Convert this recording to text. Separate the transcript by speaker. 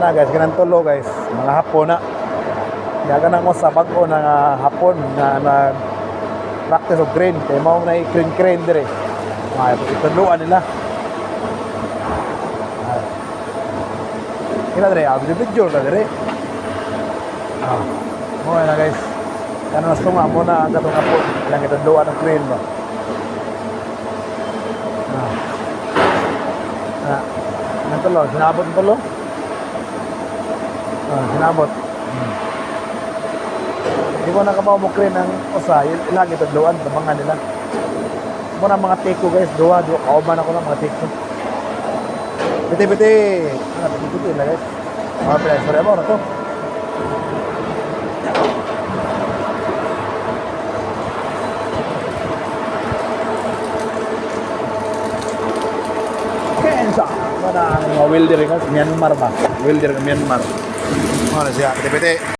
Speaker 1: na guys, ganang tulo guys, mga hapon na. Yaga na mo sa bago ng hapon na nag-practice of crane. Kaya mo na i-crane dire. Ituluan nila. Kila dire, video na dire. Mo na guys. Kana nas tunga mo na ang katong hapon. Ilang ituluan ng crane ba. Ang tulo, sinabot ang tulo. Sinabot. Di mo nakabaw mo crane ng usa, ilang ituluan, tabangan nila. Muna mga teko guys, duwa, kauban ako ng mga teko. Biti-biti. Biti-biti na guys. Mga pilas, sorry mo na to. Kensa. Mana ang mga welder guys, Myanmar ba? Welder ng Myanmar. Ano siya, biti-biti.